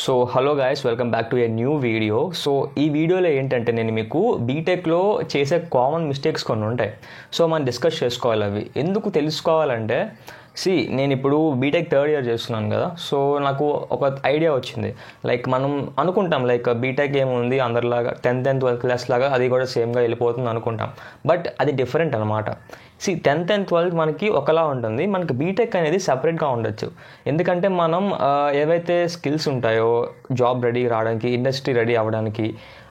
So hello guys, welcome back to a new video. So ఈ వీడియోలో ఏంటంటే నేను మీకు బీటెక్లో చేసే కామన్ మిస్టేక్స్ కొన్ని ఉంటాయి. సో మనం డిస్కస్ చేసుకోవాలి. అవి ఎందుకు తెలుసుకోవాలంటే నేను ఇప్పుడు బీటెక్ థర్డ్ ఇయర్ చేస్తున్నాను కదా. సో నాకు ఒక ఐడియా వచ్చింది. లైక్ మనం అనుకుంటాం లైక్ బీటెక్ ఏముంది అందరిలాగా 10th and 12th క్లాస్ లాగా అది కూడా సేమ్గా వెళ్ళిపోతుంది అనుకుంటాం. బట్ అది డిఫరెంట్ అనమాట. 10th and 12th మనకి ఒకలా ఉంటుంది, మనకి బీటెక్ అనేది సపరేట్గా ఉండొచ్చు. ఎందుకంటే మనం ఏవైతే స్కిల్స్ ఉంటాయో జాబ్ రెడీ రావడానికి, ఇండస్ట్రీ రెడీ అవ్వడానికి,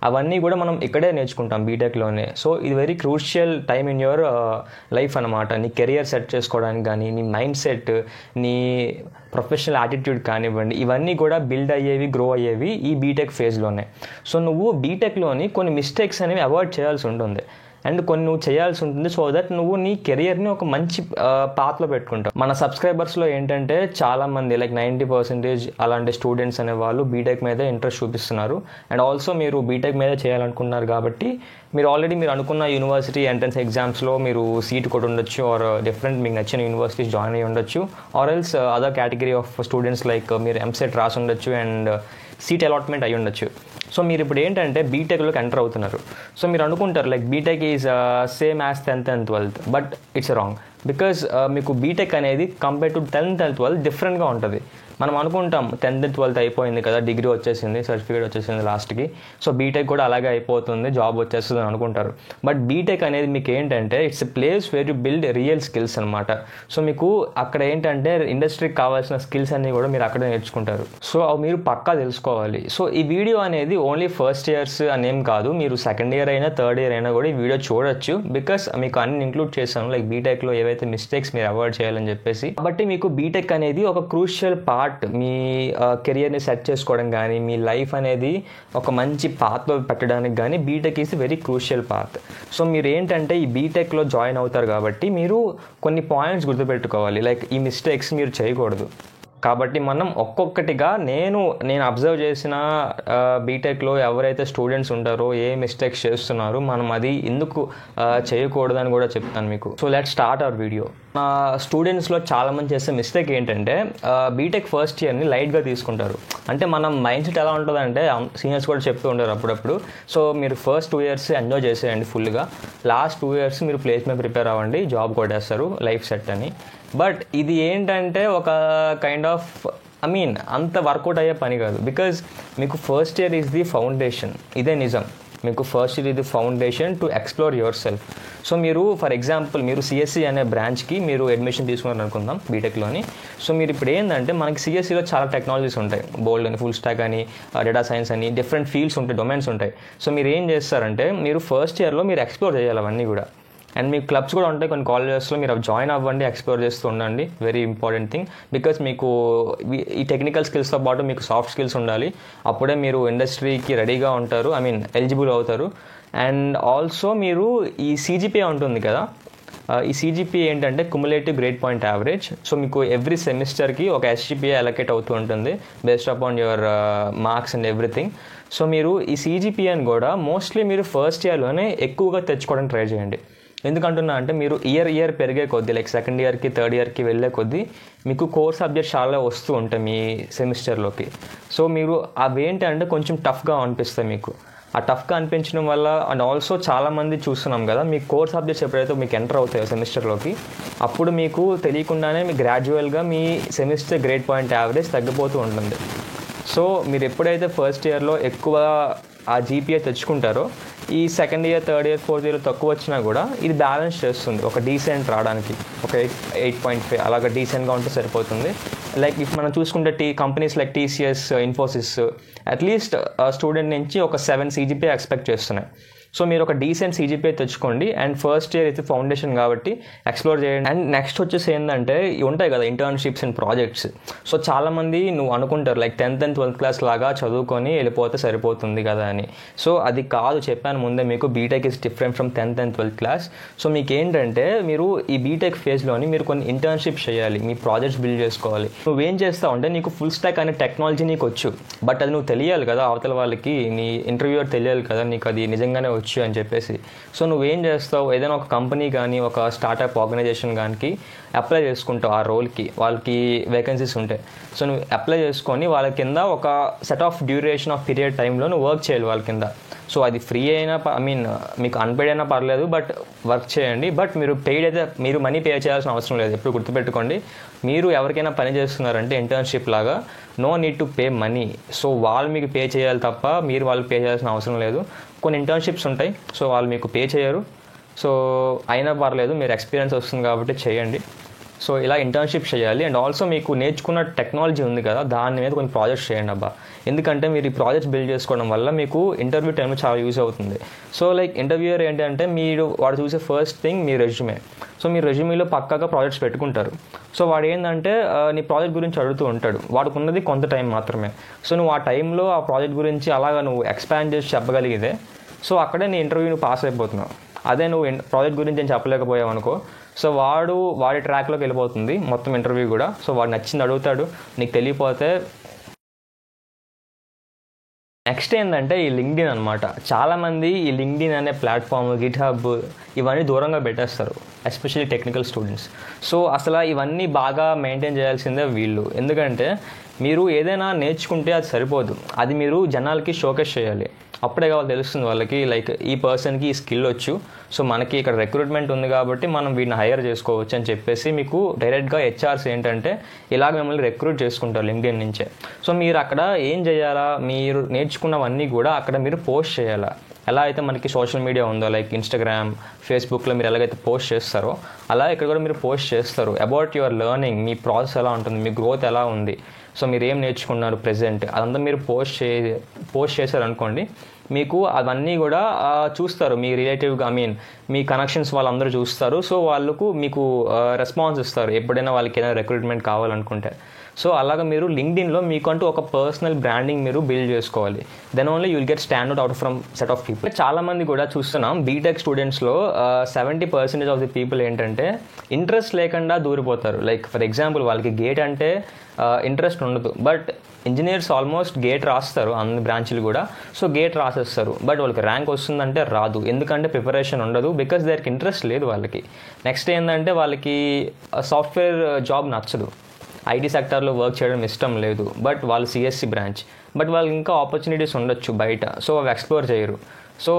అవన్నీ కూడా మనం ఇక్కడే నేర్చుకుంటాం బీటెక్లోనే. సో ఇది very crucial time in your life అనమాట. నీ కెరియర్ సెట్ చేసుకోవడానికి కానీ, నీ మైండ్ సెట్, నీ ప్రొఫెషనల్ యాటిట్యూడ్ కానివ్వండి, ఇవన్నీ కూడా బిల్డ్ అయ్యేవి, గ్రో అయ్యేవి ఈ బీటెక్ ఫేజ్లోనే. సో నువ్వు బీటెక్లోని కొన్ని మిస్టేక్స్ అనేవి అవాయిడ్ చేయాల్సి ఉంటుంది అండ్ కొన్ని నువ్వు చేయాల్సి ఉంటుంది. సో దట్ నువ్వు నీ కెరియర్ని ఒక మంచి పాత్లో పెట్టుకుంటావు. మన సబ్స్క్రైబర్స్లో ఏంటంటే చాలామంది లైక్ 90% అలాంటి స్టూడెంట్స్ అనే వాళ్ళు బీటెక్ మీద ఇంట్రెస్ట్ చూపిస్తున్నారు. అండ్ ఆల్సో మీరు బీటెక్ మీద చేయాలనుకుంటున్నారు కాబట్టి మీరు ఆల్రెడీ మీరు అనుకున్న యూనివర్సిటీ ఎంట్రన్స్ ఎగ్జామ్స్లో మీరు సీట్ కొట్టి ఉండొచ్చు, ఆర్ డిఫరెంట్ మీకు నచ్చిన యూనివర్సిటీస్ జాయిన్ అయ్యి ఉండొచ్చు, or else other category of students like మీరు ఎంసెట్ రాసి ఉండొచ్చు అండ్ సీట్ అలాట్మెంట్ అయ్యి ఉండొచ్చు. సో మీరు ఇప్పుడు ఏంటంటే బీటెక్లోకి ఎంటర్ అవుతున్నారు. సో మీరు అనుకుంటారు like BTech is same as 10th and 12th, but it's wrong. Because మీకు బీటెక్ అనేది compare to 10th and 12th డిఫరెంట్గా ఉంటుంది. మనం అనుకుంటాం 10th and 12th అయిపోయింది కదా, డిగ్రీ వచ్చేసింది, సర్టిఫికేట్ వచ్చేసింది లాస్ట్కి, సో బీటెక్ కూడా అలాగే అయిపోతుంది, జాబ్ వచ్చేస్తుంది అని అనుకుంటారు. బట్ బీటెక్ అనేది మీకు ఏంటంటే it's a place where you build real skills అనమాట. సో మీకు అక్కడ ఏంటంటే ఇండస్ట్రీకి కావాల్సిన స్కిల్స్ అన్నీ కూడా మీరు అక్కడే నేర్చుకుంటారు. సో అవి మీరు పక్కా తెలుసుకోవాలి. సో ఈ వీడియో అనేది ఓన్లీ ఫస్ట్ ఇయర్స్ అనేం కాదు, మీరు సెకండ్ ఇయర్ అయినా థర్డ్ ఇయర్ అయినా కూడా ఈ వీడియో చూడొచ్చు. బికాస్ మీకు అన్ని ఇంక్లూడ్ చేశాను లైక్ బీటెక్లో ఏవైతే మిస్టేక్స్ మీరు అవాయిడ్ చేయాలని చెప్పేసి. కాబట్టి మీకు బీటెక్ అనేది ఒక క్రూషియల్ పార్ట్. మీ కెరియర్ని సెట్ చేసుకోవడం కానీ, మీ లైఫ్ అనేది ఒక మంచి పాత్లో పెట్టడానికి కానీ BTech is very crucial path. So మీరు ఏంటంటే ఈ బీటెక్లో జాయిన్ అవుతారు కాబట్టి మీరు కొన్ని పాయింట్స్ గుర్తుపెట్టుకోవాలి. లైక్ ఈ మిస్టేక్స్ మీరు చేయకూడదు. కాబట్టి మనం ఒక్కొక్కటిగా నేను అబ్జర్వ్ చేసిన బీటెక్లో ఎవరైతే స్టూడెంట్స్ ఉంటారో ఏ మిస్టేక్స్ చేస్తున్నారో మనం అది ఎందుకు చేయకూడదని కూడా చెప్తాను మీకు. So let start our video. నా స్టూడెంట్స్లో చాలామంది చేసే మిస్టేక్ ఏంటంటే బీటెక్ ఫస్ట్ ఇయర్ని లైట్గా తీసుకుంటారు. అంటే మనం మైండ్ సెట్ ఎలా ఉంటుందంటే సీనియర్స్ కూడా చెప్తూ ఉంటారు అప్పుడప్పుడు. సో మీరు ఫస్ట్ 2 years ఎంజాయ్ చేసేయండి ఫుల్గా, లాస్ట్ 2 years మీరు ప్లేస్మెంట్ ప్రిపేర్ అవ్వండి, జాబ్ కొట్టేస్తారు, లైఫ్ సెట్ అని. బట్ ఇది ఏంటంటే ఒక కైండ్ ఆఫ్ అంత వర్కౌట్ అయ్యే పని కాదు. బికాజ్ మీకు first year is the foundation. ఇదే నిజం. మీకు first year is the foundation to explore your self. So మీరు ఫర్ ఎగ్జాంపుల్ మీరు సిఎస్సి అనే బ్రాంచ్కి మీరు అడ్మిషన్ తీసుకున్నారు అనుకుందాం బీటెక్లోని. సో మీరు ఇప్పుడు ఏంటంటే మనకి సిఎస్సిలో చాలా టెక్నాలజీస్ ఉంటాయి, బోల్డ్ అని, ఫుల్ స్టాక్ అని, డేటా సైన్స్ అని, డిఫరెంట్ ఫీల్డ్స్ ఉంటాయి, డొమైన్స్ ఉంటాయి. సో మీరు ఏం చేస్తారంటే మీరు ఫస్ట్ ఇయర్లో మీరు ఎక్స్ప్లోర్ చేయాలి అవన్నీ కూడా. అండ్ మీకు క్లబ్స్ కూడా ఉంటాయి కొన్ని కాలేజెస్లో, మీరు అవి జాయిన్ అవ్వండి, ఎక్స్ప్లోర్ చేస్తూ ఉండండి. Very important thing. బికాజ్ మీకు ఈ టెక్నికల్ స్కిల్స్తో పాటు మీకు సాఫ్ట్ స్కిల్స్ ఉండాలి. అప్పుడే మీరు ఇండస్ట్రీకి రెడీగా ఉంటారు, ఎలిజిబుల్ అవుతారు. అండ్ ఆల్సో మీరు ఈ సిజిపిఏ ఉంటుంది కదా, ఈ సిజిపిఏ ఏంటంటే cumulative grade point average. So మీకు ఎవ్రీ సెమిస్టర్కి ఒక ఎస్జిపిఏ అలొకేట్ అవుతూ ఉంటుంది based upon your marks and everything. So మీరు ఈ సిజిపిఏని కూడా మోస్ట్లీ మీరు ఫస్ట్ ఇయర్లోనే ఎక్కువగా తెచ్చుకోవడానికి ట్రై చేయండి. ఎందుకంటున్నా అంటే మీరు ఇయర్ పెరిగే కొద్దీ లైక్ సెకండ్ ఇయర్కి థర్డ్ ఇయర్కి వెళ్ళే కొద్దీ మీకు కోర్ సబ్జెక్ట్స్ చాలా వస్తూ ఉంటాయి మీ సెమిస్టర్లోకి. సో మీరు అవేంటంటే కొంచెం టఫ్గా అనిపిస్తాయి మీకు. ఆ టఫ్గా అనిపించడం వల్ల అండ్ ఆల్సో చాలామంది చూస్తున్నాం కదా, మీ కోర్ సబ్జెక్ట్స్ ఎప్పుడైతే మీకు ఎంటర్ అవుతాయో సెమిస్టర్లోకి, అప్పుడు మీకు తెలియకుండానే మీ గ్రాడ్యువల్గా మీ సెమిస్టర్ గ్రేడ్ పాయింట్ యావరేజ్ తగ్గిపోతూ ఉంటుంది. సో మీరు ఎప్పుడైతే ఫస్ట్ ఇయర్లో ఎక్కువ ఆ జీపీఏ తెచ్చుకుంటారో ఈ second year, third year, fourth year తక్కువ వచ్చినా కూడా ఇది బ్యాలెన్స్ చేస్తుంది. ఒక డీసెంట్ రావడానికి ఒక 8.5 అలాగ డీసెంట్గా ఉంటే సరిపోతుంది. లైక్ ఇప్పుడు మనం చూసుకుంటే companies like TCS, Infosys at least student నుంచి ఒక 7 సిజిపిఏ ఎక్స్పెక్ట్ చేస్తున్నాయి. సో మీరు ఒక డీసెంట్ సిజిపిఏ తెచ్చుకోండి. అండ్ ఫస్ట్ ఇయర్ అయితే ఫౌండేషన్ కాబట్టి ఎక్స్ప్లోర్ చేయండి. అండ్ నెక్స్ట్ వచ్చేసి ఏంటంటే ఇవి ఉంటాయి కదా ఇంటర్న్షిప్స్ అండ్ ప్రాజెక్ట్స్. సో చాలామంది నువ్వు అనుకుంటారు like 10th and 12th class లాగా చదువుకొని వెళ్ళిపోతే సరిపోతుంది కదా అని. సో అది కాదు, చెప్పాను ముందే మీకు BTech is different from 10th and 12th class. So మీకు ఏంటంటే మీరు ఈ బీటెక్ ఫేజ్లోని మీరు కొన్ని ఇంటర్న్షిప్స్ చేయాలి, మీ ప్రాజెక్ట్స్ బిల్డ్ చేసుకోవాలి. నువ్వేం చేస్తావు అంటే నీకు ఫుల్ స్టాక్ అనే టెక్నాలజీ నీకు వచ్చు, బట్ అది నువ్వు తెలియాలి కదా అవతల వాళ్ళకి, నీ ఇంటర్వ్యూర్ తెలియాలి కదా నీకు అది నిజంగానే వచ్చు అని చెప్పేసి. సో నువ్వేం చేస్తావు, ఏదైనా ఒక కంపెనీ కానీ ఒక స్టార్టప్ ఆర్గనైజేషన్ కానీ అప్లై చేసుకుంటావు ఆ రోల్కి, వాళ్ళకి వేకెన్సీస్ ఉంటాయి. సో నువ్వు అప్లై చేసుకొని వాళ్ళ కింద ఒక set of duration of period టైంలో నువ్వు వర్క్ చేయాలి వాళ్ళ కింద. సో అది ఫ్రీ అయినా మీకు అన్పెయిడ్ అయినా పర్లేదు, బట్ వర్క్ చేయండి. బట్ మీరు పెయిడ్ అయితే మీరు మనీ పే చేయాల్సిన అవసరం లేదు. ఎప్పుడు గుర్తుపెట్టుకోండి, మీరు ఎవరికైనా పని చేస్తున్నారంటే ఇంటర్న్షిప్ లాగా no need to pay money. So వాళ్ళు మీకు పే చేయాలి తప్ప మీరు వాళ్ళకి పే చేయాల్సిన అవసరం లేదు. కొన్ని ఇంటర్న్షిప్స్ ఉంటాయి, సో వాళ్ళు మీకు పే చేయరు. సో అయినా పర్లేదు, మీరు ఎక్స్పీరియన్స్ వస్తుంది కాబట్టి చేయండి. సో ఇలా ఇంటర్న్షిప్ చేయాలి. అండ్ ఆల్సో మీకు నేర్చుకున్న టెక్నాలజీ ఉంది కదా, దాని మీద కొన్ని ప్రాజెక్ట్స్ చేయండి అబ్బా. ఎందుకంటే మీరు ఈ ప్రాజెక్ట్స్ బిల్డ్ చేసుకోవడం వల్ల మీకు ఇంటర్వ్యూ టైంలో చాలా యూజ్ అవుతుంది. సో లైక్ ఇంటర్వ్యూయర్ ఏంటంటే వాడు చూసే ఫస్ట్ థింగ్ మీ రెజ్యూమే. సో మీ రెజ్యూమేలో పక్కాగా ప్రాజెక్ట్స్ పెట్టుకుంటారు. సో వాడు ఏంటంటే నీ ప్రాజెక్ట్ గురించి అడుగుతూ ఉంటాడు. వాడికి ఉన్నది కొంత టైం మాత్రమే. సో నువ్వు ఆ టైంలో ఆ ప్రాజెక్ట్ గురించి అలాగా నువ్వు ఎక్స్పాండ్ చేసి చెప్పగలిగితే సో అక్కడే నీ ఇంటర్వ్యూని పాస్ అయిపోతున్నావు. అదే నువ్వు ప్రాజెక్ట్ గురించి ఏం చెప్పలేకపోయావు అనుకో, సో వాడి ట్రాక్లోకి వెళ్ళిపోతుంది మొత్తం ఇంటర్వ్యూ కూడా. సో వాడు నచ్చింది అడుగుతాడు, నీకు తెలియపోతే. నెక్స్ట్ ఏంటంటే ఈ లింక్డ్ఇన్ అనమాట. చాలామంది ఈ లింక్డ్ఇన్ అనే ప్లాట్ఫామ్, గిట్హబ్ ఇవన్నీ దూరంగా పెట్టేస్తారు, ఎస్పెషల్లీ టెక్నికల్ స్టూడెంట్స్. సో అసలు ఇవన్నీ బాగా మెయింటైన్ చేయాల్సిందే వీళ్ళు. ఎందుకంటే మీరు ఏదైనా నేర్చుకుంటే అది సరిపోదు, అది మీరు జనాలకి షోకేస్ చేయాలి. అప్పుడే కావాలి తెలుస్తుంది వాళ్ళకి, లైక్ ఈ పర్సన్కి ఈ స్కిల్ వచ్చు, సో మనకి ఇక్కడ రిక్రూట్మెంట్ ఉంది కాబట్టి మనం వీడిని హైర్ చేసుకోవచ్చు అని చెప్పేసి మీకు డైరెక్ట్గా హెచ్ఆర్స్ ఏంటంటే ఇలాగ మిమ్మల్ని రిక్రూట్ చేసుకుంటారు లింక్డ్ఇన్ నుంచే. సో మీరు అక్కడ ఏం చేయాలా, మీరు నేర్చుకున్నవన్నీ కూడా అక్కడ మీరు పోస్ట్ చేయాలా. ఎలా అయితే మనకి సోషల్ మీడియా ఉందో లైక్ ఇన్స్టాగ్రామ్, ఫేస్బుక్లో మీరు ఎలాగైతే పోస్ట్ చేస్తారో అలా ఇక్కడ కూడా మీరు పోస్ట్ చేస్తారు about your learning, me process ఎలా ఉంటుంది, మీ గ్రోత్ ఎలా ఉంది, సో మీరు ఏం నేర్చుకున్నారు ప్రెజెంట్, అదంతా మీరు పోస్ట్ చేశారనుకోండి, మీకు అవన్నీ కూడా చూస్తారు మీ రిలేటివ్గా, మీ కనెక్షన్స్ వాళ్ళందరూ చూస్తారు. సో వాళ్ళకు మీకు రెస్పాన్స్ ఇస్తారు ఎప్పుడైనా వాళ్ళకి ఏదైనా రిక్రూట్మెంట్ కావాలనుకుంటే. సో అలాగా మీరు లింక్డ్ఇన్లో మీకంటూ ఒక పర్సనల్ బ్రాండింగ్ మీరు బిల్డ్ చేసుకోవాలి. Then only you'll get stand out from set of people. చాలామంది కూడా చూస్తున్నాం బీటెక్ స్టూడెంట్స్లో 70% ఆఫ్ ది పీపుల్ ఏంటంటే ఇంట్రెస్ట్ లేకుండా దూరిపోతారు. లైక్ ఫర్ ఎగ్జాంపుల్ వాళ్ళకి గేట్ అంటే ఇంట్రెస్ట్ ఉండదు, బట్ ఇంజనీర్స్ ఆల్మోస్ట్ గేట్ రాస్తారు అన్ని బ్రాంచ్లు కూడా. సో గేట్ రాసేస్తారు, బట్ వాళ్ళకి ర్యాంక్ వస్తుందంటే రాదు. ఎందుకంటే ప్రిపరేషన్ ఉండదు, బికాస్ దానికి ఇంట్రెస్ట్ లేదు వాళ్ళకి. నెక్స్ట్ ఏంటంటే వాళ్ళకి సాఫ్ట్వేర్ జాబ్ నచ్చదు, ఐటీ సెక్టార్లో వర్క్ చేయడం ఇష్టం లేదు, బట్ వాళ్ళు సిఎస్సి బ్రాంచ్, బట్ వాళ్ళకి ఇంకా ఆపర్చునిటీస్ ఉండొచ్చు బయట, సో అవి ఎక్స్ప్లోర్ చేయరు. సో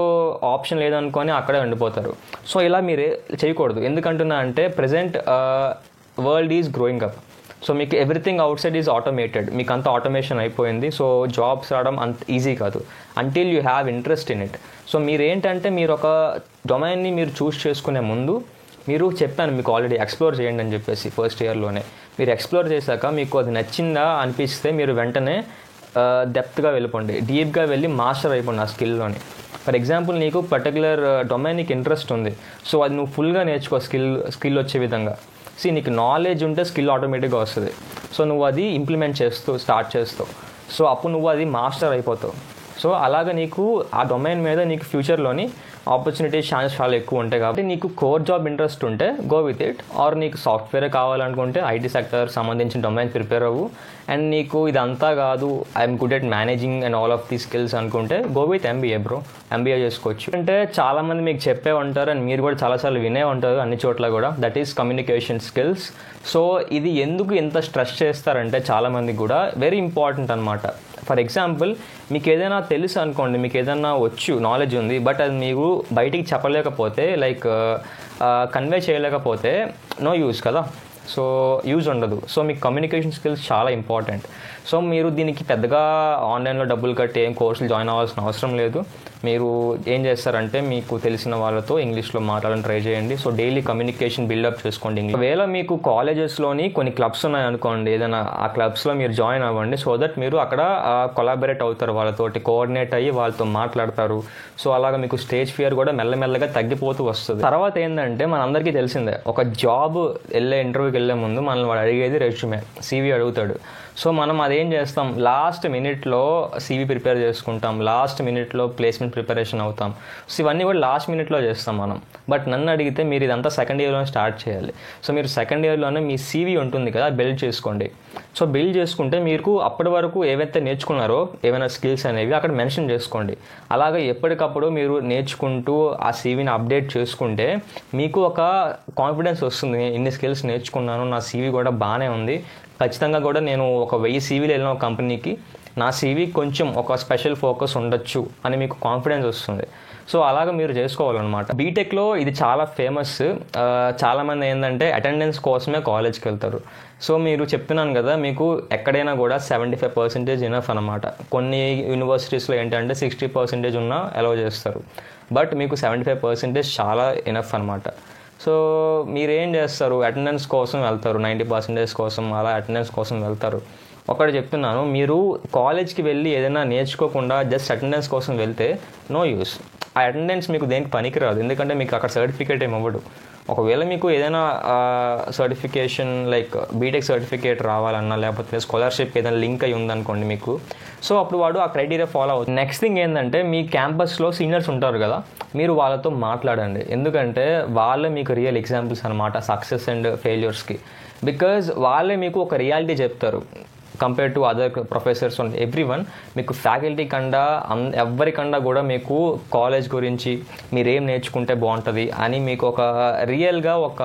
ఆప్షన్ లేదనుకొని అక్కడే ఉండిపోతారు. సో ఇలా మీరు చేయకూడదు. ఎందుకంటున్నా అంటే present world is growing up. So మీకు everything outside is automated, మీకు అంత ఆటోమేషన్ అయిపోయింది. సో జాబ్స్ రావడం అంత ఈజీ కాదు until you have interest in it. So మీరేంటంటే మీరు ఒక డొమైన్ని మీరు చూస్ చేసుకునే ముందు మీరు చెప్పాను మీకు ఆల్రెడీ ఎక్స్ప్లోర్ చేయండి అని చెప్పేసి ఫస్ట్ ఇయర్లోనే. మీరు ఎక్స్ప్లోర్ చేశాక మీకు అది నచ్చిందా అనిపిస్తే మీరు వెంటనే డెప్త్గా వెళ్ళిపోండి, డీప్గా వెళ్ళి మాస్టర్ అయిపోండి ఆ స్కిల్లోని. ఫర్ ఎగ్జాంపుల్ నీకు పర్టికులర్ డొమైన్ నీకు ఇంట్రెస్ట్ ఉంది, సో అది నువ్వు ఫుల్గా నేర్చుకో స్కిల్ వచ్చే విధంగా. నీకు నాలెడ్జ్ ఉంటే స్కిల్ ఆటోమేటిక్గా వస్తుంది. సో నువ్వు అది ఇంప్లిమెంట్ స్టార్ట్ చేస్తావు, సో అప్పుడు నువ్వు అది మాస్టర్ అయిపోతావు. సో అలాగే నీకు ఆ డొమైన్ మీద నీకు ఫ్యూచర్లోని ఆపర్చునిటీస్ ఛాన్సెస్ చాలా ఎక్కువ ఉంటాయి. కాబట్టి నీకు కోర్ జాబ్ ఇంట్రెస్ట్ ఉంటే గో విత్ ఇట్, ఆర్ నీకు సాఫ్ట్వేర్ కావాలనుకుంటే ఐటీ సెక్టర్ సంబంధించిన డొమైన్ ప్రిపేర్ అవ్వు. అండ్ నీకు ఇదంతా కాదు I'm good at managing and all of the skills అనుకుంటే go with MBA bro, MBA చేసుకోవచ్చు. అంటే చాలామంది మీకు చెప్పే ఉంటారు అండ్ మీరు కూడా చాలాసార్లు వినే ఉంటారు అన్ని చోట్ల కూడా, that is communication skills. So ఇది ఎందుకు ఇంత స్ట్రెస్ చేస్తారంటే చాలామంది కూడా వెరీ ఇంపార్టెంట్ అనమాట. ఫర్ ఎగ్జాంపుల్ మీకు ఏదైనా తెలుసు అనుకోండి, మీకు ఏదైనా వచ్చు, నాలెడ్జ్ ఉంది, బట్ అది మీకు బయటికి చెప్పలేకపోతే, లైక్ కన్వే చేయలేకపోతే నో యూజ్ కదా, సో యూజ్ ఉండదు. సో మీకు కమ్యూనికేషన్ స్కిల్స్ చాలా ఇంపార్టెంట్. సో మీరు దీనికి పెద్దగా ఆన్లైన్లో డబ్బులు కట్టి ఏం కోర్సులు జాయిన్ అవ్వాల్సిన అవసరం లేదు. మీరు ఏం చేస్తారంటే మీకు తెలిసిన వాళ్ళతో ఇంగ్లీష్లో మాట్లాడని ట్రై చేయండి. సో డైలీ కమ్యూనికేషన్ బిల్డప్ చేసుకోండి. ఒకవేళ మీకు కాలేజెస్లోని కొన్ని క్లబ్స్ ఉన్నాయనుకోండి, ఏదైనా ఆ క్లబ్స్లో మీరు జాయిన్ అవ్వండి. సో దట్ మీరు అక్కడ కొలాబరేట్ అవుతారు, వాళ్ళతోటి కోఆర్డినేట్ అయ్యి వాళ్ళతో మాట్లాడతారు. సో అలాగా మీకు స్టేజ్ ఫియర్ కూడా మెల్లమెల్లగా తగ్గిపోతూ వస్తుంది. తర్వాత ఏంటంటే మనందరికీ తెలిసిందే, ఒక జాబ్ ఇంటర్వ్యూకి వెళ్ళే ముందు మనల్ని వాడు అడిగేది రెజ్యూమే, CV అడుగుతాడు. సో మనం అదేం చేస్తాం, లాస్ట్ మినిట్లో సీవీ ప్రిపేర్ చేసుకుంటాం, లాస్ట్ మినిట్లో ప్లేస్మెంట్ ప్రిపరేషన్ అవుతాం. సో ఇవన్నీ కూడా లాస్ట్ మినిట్లో చేస్తాం మనం. బట్ నన్ను అడిగితే మీరు ఇదంతా సెకండ్ ఇయర్లోనే స్టార్ట్ చేయాలి. సో మీరు సెకండ్ ఇయర్లోనే మీ సీవీ ఉంటుంది కదా, బిల్డ్ చేసుకోండి. సో బిల్డ్ చేసుకుంటే మీకు అప్పటి వరకు ఏవైతే నేర్చుకున్నారో ఏమైనా స్కిల్స్ అనేవి అక్కడ మెన్షన్ చేసుకోండి. అలాగే ఎప్పటికప్పుడు మీరు నేర్చుకుంటూ ఆ సీవీని అప్డేట్ చేసుకుంటే మీకు ఒక కాన్ఫిడెన్స్ వస్తుంది. ఇన్ని స్కిల్స్ నేర్చుకున్నాను, నా సీవీ కూడా బాగానే ఉంది, ఖచ్చితంగా కూడా నేను ఒక 1000 సీవీలు వెళ్ళిన ఒక కంపెనీకి నా సీవీ కొంచెం ఒక స్పెషల్ ఫోకస్ ఉండొచ్చు అని మీకు కాన్ఫిడెన్స్ వస్తుంది. సో అలాగ మీరు చేసుకోవాలన్నమాట. బీటెక్లో ఇది చాలా ఫేమస్. చాలామంది ఏంటంటే అటెండెన్స్ కోసమే కాలేజ్కి వెళ్తారు. సో మీరు చెప్తున్నాను కదా, మీకు ఎక్కడైనా కూడా 75% ఇనఫ్ అనమాట. కొన్ని యూనివర్సిటీస్లో ఏంటంటే 60% ఉన్నా అలౌ చేస్తారు. బట్ మీకు 75% చాలా ఇనఫ్ అనమాట. సో మీరేం చేస్తారు, అటెండెన్స్ కోసం వెళ్తారు, 90% కోసం అలా అటెండెన్స్ కోసం వెళ్తారు. ఒకటి చెప్తున్నాను, మీరు కాలేజ్కి వెళ్ళి ఏదైనా నేర్చుకోకుండా జస్ట్ అటెండెన్స్ కోసం వెళ్తే నో యూస్. ఆ అటెండెన్స్ మీకు దేనికి పనికిరాదు, ఎందుకంటే మీకు అక్కడ సర్టిఫికేట్ ఏమి ఇవ్వడు. ఒకవేళ మీకు ఏదైనా సర్టిఫికేషన్ లైక్ బీటెక్ సర్టిఫికేట్ రావాలన్నా లేకపోతే స్కాలర్షిప్ ఏదైనా లింక్ అయి ఉందనుకోండి మీకు, సో అప్పుడు వాడు ఆ క్రైటీరియా ఫాలో అవుతుంది. నెక్స్ట్ థింగ్ ఏంటంటే, మీ క్యాంపస్లో సీనియర్స్ ఉంటారు కదా, మీరు వాళ్ళతో మాట్లాడండి. ఎందుకంటే వాళ్ళే మీకు రియల్ ఎగ్జాంపుల్స్ అనమాట సక్సెస్ అండ్ ఫెయిల్యూర్స్కి. బికాజ్ వాళ్ళే మీకు ఒక రియాలిటీ చెప్తారు compare to other professors and everyone. మీకు ఫ్యాకల్టీ కన్నా ఎవరికన్నా కూడా మీకు కాలేజ్ గురించి మీరేం నేర్చుకుంటే బాగుంటుంది అని మీకు ఒక రియల్గా ఒక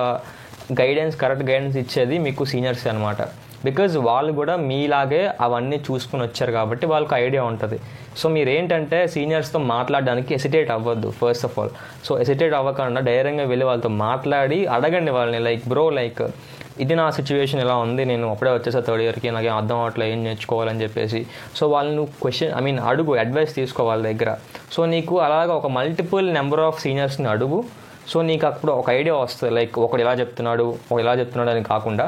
కరెక్ట్ గైడెన్స్ ఇచ్చేది మీకు సీనియర్స్ అనమాట. బికాజ్ వాళ్ళు కూడా మీలాగే అవన్నీ చూసుకుని వచ్చారు కాబట్టి వాళ్ళకి ఐడియా ఉంటుంది. సో మీరేంటంటే సీనియర్స్తో మాట్లాడడానికి హెసిటేట్ అవ్వద్దు first of all. So hesitate అవ్వకుండా డైరెక్ట్గా వెళ్ళి వాళ్ళతో మాట్లాడి అడగండి వాళ్ళని, లైక్ బ్రో లైక్ ఇది నా సిచ్యువేషన్ ఇలా ఉంది, నేను అప్పుడే వచ్చేసా థర్డ్ ఇయర్కి, నాకు అర్థం అవ్వట్లేదు ఏం నేర్చుకోవాలని చెప్పేసి. సో వాళ్ళను అడుగు, అడ్వైస్ తీసుకో వాళ్ళ దగ్గర. సో నీకు అలాగా ఒక మల్టిపుల్ నెంబర్ ఆఫ్ సీనియర్స్ని అడుగు. సో నీకు అప్పుడు ఒక ఐడియా వస్తుంది, లైక్ ఒకడు ఇలా చెప్తున్నాడు అని కాకుండా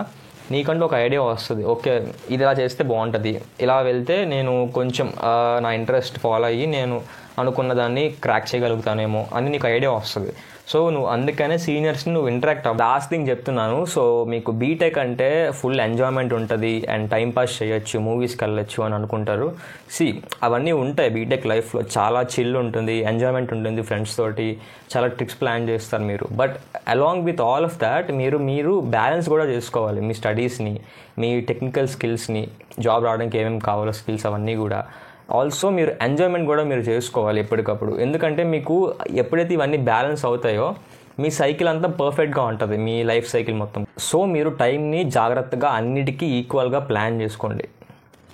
నీకంటూ ఒక ఐడియా వస్తుంది. ఓకే, ఇది ఇలా చేస్తే బాగుంటుంది, ఇలా వెళ్తే నేను కొంచెం నా ఇంట్రెస్ట్ ఫాలో అయ్యి నేను అనుకున్న దాన్ని క్రాక్ చేయగలుగుతానేమో అని నీకు ఐడియా వస్తుంది. సో నువ్వు అందుకనే సీనియర్స్ని నువ్వు ఇంటరాక్ట్ అవ్వ. లాస్ట్ థింగ్ చెప్తున్నాను, సో మీకు బీటెక్ అంటే ఫుల్ ఎంజాయ్మెంట్ ఉంటుంది అండ్ టైంపాస్ చేయొచ్చు, మూవీస్కి వెళ్ళొచ్చు అని అనుకుంటారు. అవన్నీ ఉంటాయి బీటెక్ లైఫ్లో. చాలా చిల్ ఉంటుంది, ఎంజాయ్మెంట్ ఉంటుంది, ఫ్రెండ్స్ తోటి చాలా ట్రిప్స్ ప్లాన్ చేస్తారు మీరు. But along with all of that మీరు బ్యాలెన్స్ కూడా చేసుకోవాలి, మీ స్టడీస్ని, మీ టెక్నికల్ స్కిల్స్ని, జాబ్ రావడానికి ఏమేమి కావాలో స్కిల్స్ అవన్నీ కూడా. ఆల్సో మీరు ఎంజాయ్మెంట్ కూడా మీరు చేసుకోవాలి ఎప్పటికప్పుడు. ఎందుకంటే మీకు ఎప్పుడైతే ఇవన్నీ బ్యాలెన్స్ అవుతాయో మీ సైకిల్ అంతా పర్ఫెక్ట్గా ఉంటుంది, మీ లైఫ్ సైకిల్ మొత్తం. సో మీరు టైంని జాగ్రత్తగా అన్నిటికీ ఈక్వల్గా ప్లాన్ చేసుకోండి.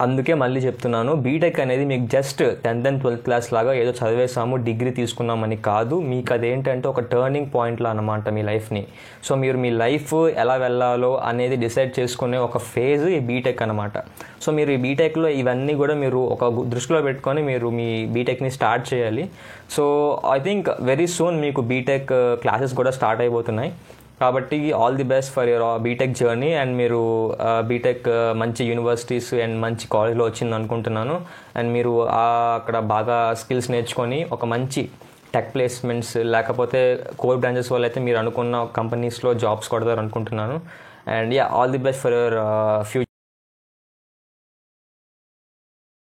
అందుకే మళ్ళీ చెప్తున్నాను, బీటెక్ అనేది మీకు just 10th and 12th class లాగా ఏదో చదివేసాము డిగ్రీ తీసుకున్నామని కాదు. మీకు అదేంటంటే ఒక టర్నింగ్ పాయింట్లో అనమాట మీ లైఫ్ని. సో మీరు మీ లైఫ్ ఎలా వెళ్ళాలో అనేది డిసైడ్ చేసుకునే ఒక ఫేజ్ ఈ బీటెక్ అనమాట. సో మీరు ఈ బీటెక్లో ఇవన్నీ కూడా మీరు ఒక దృష్టిలో పెట్టుకొని మీరు మీ బీటెక్ని స్టార్ట్ చేయాలి. So I think very soon మీకు బీటెక్ క్లాసెస్ కూడా స్టార్ట్ అయిపోతున్నాయి. కాబట్టి all the best for your BTech journey. And మీరు బీటెక్ మంచి యూనివర్సిటీస్ అండ్ మంచి కాలేజ్లో వచ్చింది అనుకుంటున్నాను. అండ్ మీరు అక్కడ బాగా స్కిల్స్ నేర్చుకొని ఒక మంచి టెక్ ప్లేస్మెంట్స్ లేకపోతే కోర్ బ్రాంచెస్ వల్ల అయితే మీరు అనుకున్న కంపెనీస్లో జాబ్స్ కొడతారు అనుకుంటున్నాను. And all the best for your future.